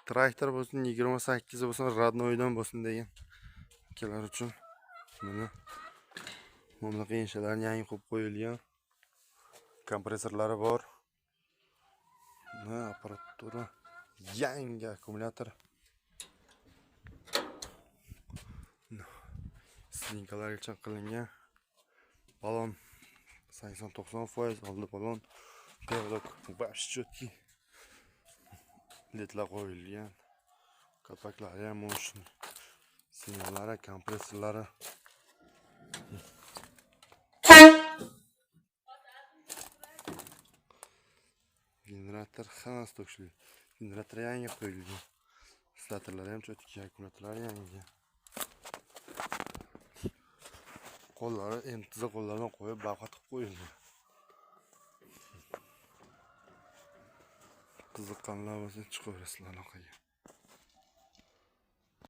traktor bo'lsin 28 bo'lsin radnoydan bo'lsin degan akalar uchun mana mamlaqa inshalarni yangi qo'yib qo'yilgan. Kompressorlari bor. Mana apparatura, yangi akkumulyator. Slinkalarga chaqilingan. Balon 80-90%, oldi balon. Perlok vash chotki. Ledlar qo'yilgan. Kapaklari ham motion. Signallari, kompressorlari. Generator hammasi to'kishli. Generator yangi qo'yilgan. Statorlari ham chotki, akkumulyatorlari yangi. Qo'llari entiza qo'llardan qo'yib baqat qilib qo'yilgan. Qiziqqanlar bo'lsa chiqaverasizlar aloqaga.